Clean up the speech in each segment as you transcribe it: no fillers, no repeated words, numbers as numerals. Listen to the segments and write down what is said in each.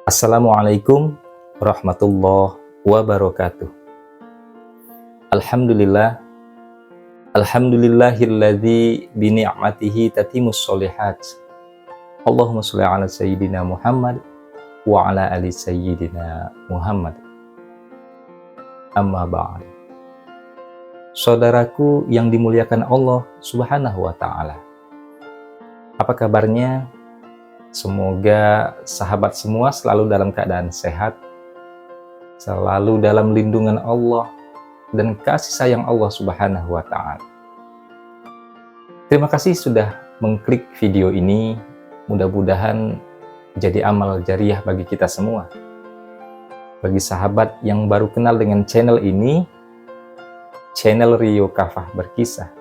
Assalamualaikum warahmatullahi wabarakatuh. Alhamdulillah, alhamdulillahilladzi bini'matihi tatimmus sholihat. Allahumma sholli ala sayyidina Muhammad wa ala ali sayyidina Muhammad. Amma ba'd. Saudaraku yang dimuliakan Allah Subhanahu wa taala. Apa kabarnya? Semoga sahabat semua selalu dalam keadaan sehat, selalu dalam lindungan Allah dan kasih sayang Allah Subhanahu wa ta'ala. Terima kasih sudah mengklik video ini. Mudah-mudahan jadi amal jariah bagi kita semua. Bagi sahabat yang baru kenal dengan channel ini, channel Rio Kafah Berkisah,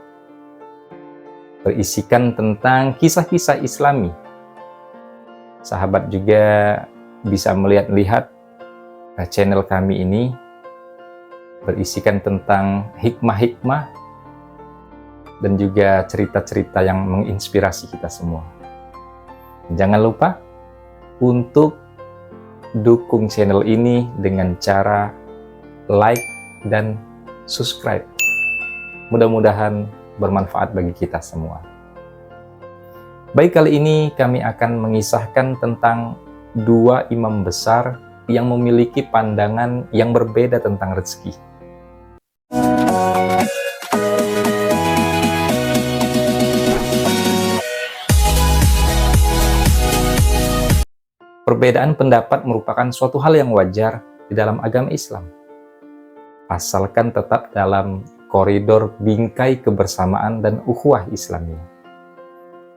berisikan tentang kisah-kisah Islami. Sahabat juga bisa melihat-lihat channel kami ini berisikan tentang hikmah-hikmah dan juga cerita-cerita yang menginspirasi kita semua. Jangan lupa untuk dukung channel ini dengan cara like dan subscribe. Mudah-mudahan bermanfaat bagi kita semua. Baik, kali ini kami akan mengisahkan tentang dua imam besar yang memiliki pandangan yang berbeda tentang rezeki. Perbedaan pendapat merupakan suatu hal yang wajar di dalam agama Islam, asalkan tetap dalam koridor bingkai kebersamaan dan ukhuwah Islamiyah.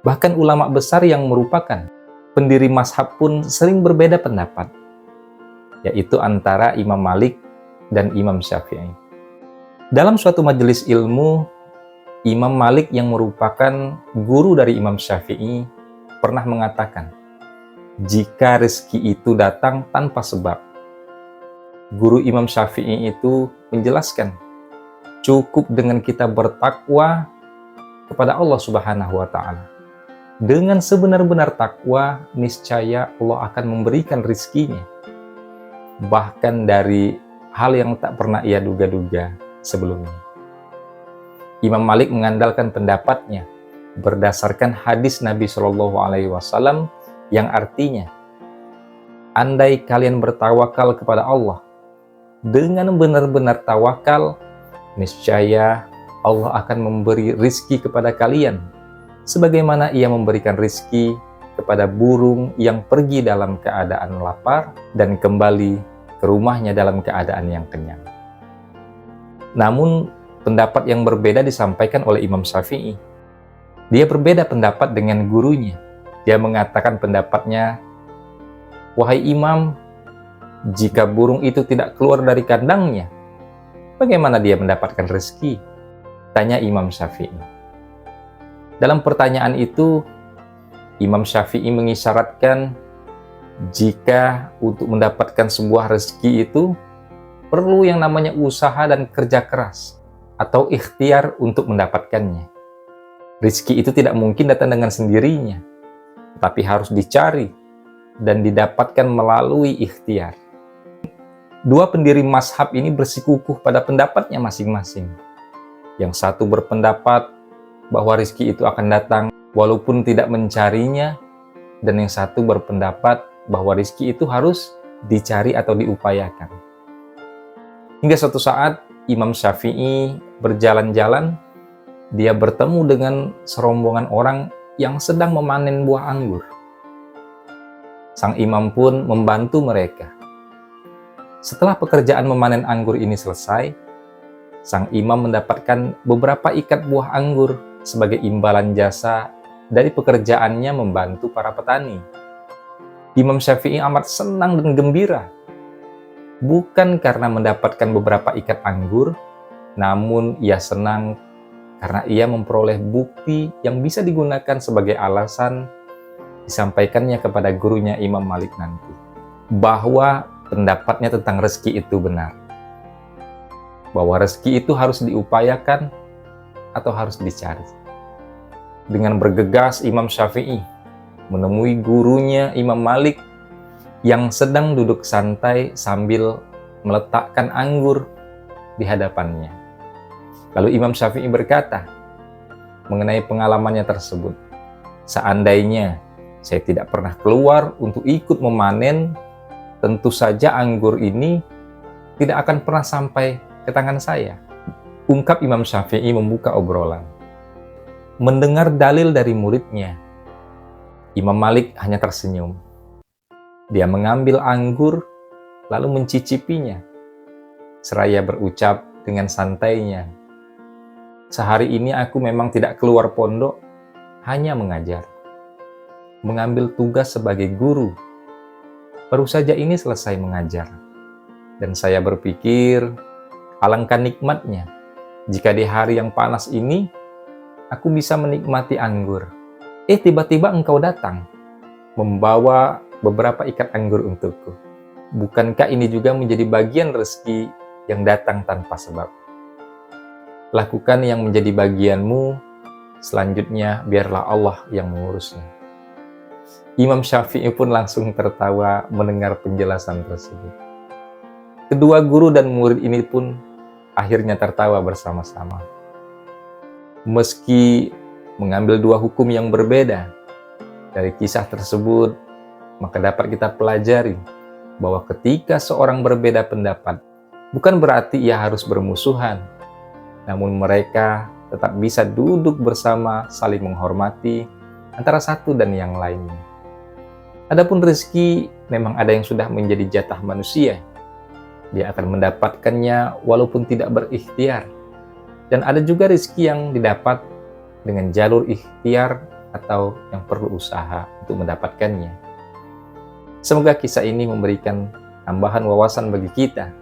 Bahkan ulama besar yang merupakan pendiri mazhab pun sering berbeda pendapat, yaitu antara Imam Malik dan Imam Syafi'i. Dalam suatu majelis ilmu, Imam Malik yang merupakan guru dari Imam Syafi'i pernah mengatakan, jika rezeki itu datang tanpa sebab. Guru Imam Syafi'i itu menjelaskan, cukup dengan kita bertakwa kepada Allah Subhanahu wa ta'ala. Dengan sebenar-benar takwa, niscaya Allah akan memberikan rizkinya, bahkan dari hal yang tak pernah ia duga-duga sebelumnya. Imam Malik mengandalkan pendapatnya berdasarkan hadis Nabi Shallallahu Alaihi Wasallam yang artinya, andai kalian bertawakal kepada Allah dengan benar-benar tawakal, niscaya Allah akan memberi rizki kepada kalian sebagaimana ia memberikan rizki kepada burung yang pergi dalam keadaan lapar dan kembali ke rumahnya dalam keadaan yang kenyang. Namun, pendapat yang berbeda disampaikan oleh Imam Syafi'i. Dia berbeda pendapat dengan gurunya. Dia mengatakan pendapatnya, wahai imam, jika burung itu tidak keluar dari kandangnya, bagaimana dia mendapatkan rezeki? Tanya Imam Syafi'i. Dalam pertanyaan itu, Imam Syafi'i mengisyaratkan jika untuk mendapatkan sebuah rezeki itu perlu yang namanya usaha dan kerja keras atau ikhtiar untuk mendapatkannya. Rezeki itu tidak mungkin datang dengan sendirinya, tapi harus dicari dan didapatkan melalui ikhtiar. Dua pendiri mazhab ini bersikukuh pada pendapatnya masing-masing. Yang satu berpendapat bahwa rezeki itu akan datang walaupun tidak mencarinya, dan yang satu berpendapat bahwa rezeki itu harus dicari atau diupayakan. Hingga suatu saat Imam Syafi'i berjalan-jalan, dia bertemu dengan serombongan orang yang sedang memanen buah anggur. Sang imam pun membantu mereka. Setelah pekerjaan memanen anggur ini selesai, sang imam mendapatkan beberapa ikat buah anggur sebagai imbalan jasa dari pekerjaannya membantu para petani. Imam Syafi'i amat senang dan gembira, bukan karena mendapatkan beberapa ikat anggur, namun ia senang karena ia memperoleh bukti yang bisa digunakan sebagai alasan disampaikannya kepada gurunya Imam Malik nanti, bahwa pendapatnya tentang rezeki itu benar, bahwa rezeki itu harus diupayakan atau harus dicari. Dengan bergegas Imam Syafi'i menemui gurunya Imam Malik yang sedang duduk santai sambil meletakkan anggur di hadapannya. Lalu Imam Syafi'i berkata mengenai pengalamannya tersebut, "Seandainya saya tidak pernah keluar untuk ikut memanen, tentu saja anggur ini tidak akan pernah sampai ke tangan saya." Ungkap Imam Syafi'i membuka obrolan. Mendengar dalil dari muridnya, Imam Malik hanya tersenyum. Dia mengambil anggur lalu mencicipinya, seraya berucap dengan santainya, "Sehari ini aku memang tidak keluar pondok, hanya mengajar, mengambil tugas sebagai guru. Baru saja ini selesai mengajar, dan saya berpikir, alangkah nikmatnya jika di hari yang panas ini aku bisa menikmati anggur. Tiba-tiba engkau datang, membawa beberapa ikat anggur untukku. Bukankah ini juga menjadi bagian rezeki yang datang tanpa sebab? Lakukan yang menjadi bagianmu, selanjutnya biarlah Allah yang mengurusnya." Imam Syafi'i pun langsung tertawa mendengar penjelasan tersebut. Kedua guru dan murid ini pun akhirnya tertawa bersama-sama. Meski mengambil dua hukum yang berbeda dari kisah tersebut, maka dapat kita pelajari bahwa ketika seorang berbeda pendapat, bukan berarti ia harus bermusuhan, namun mereka tetap bisa duduk bersama saling menghormati antara satu dan yang lainnya. Adapun rezeki memang ada yang sudah menjadi jatah manusia. Dia akan mendapatkannya walaupun tidak berikhtiar. Dan ada juga rezeki yang didapat dengan jalur ikhtiar atau yang perlu usaha untuk mendapatkannya. Semoga kisah ini memberikan tambahan wawasan bagi kita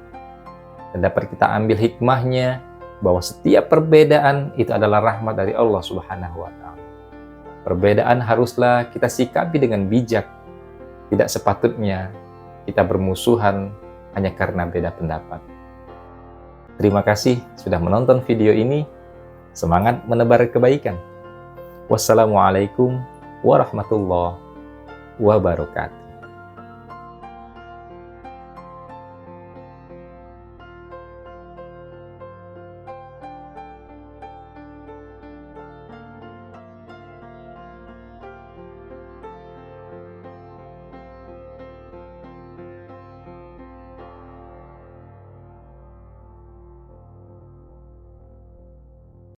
dan dapat kita ambil hikmahnya bahwa setiap perbedaan itu adalah rahmat dari Allah Subhanahu wa Ta'ala. Perbedaan haruslah kita sikapi dengan bijak. Tidak sepatutnya kita bermusuhan hanya karena beda pendapat. Terima kasih sudah menonton video ini. Semangat menebar kebaikan. Wassalamualaikum warahmatullahi wabarakatuh.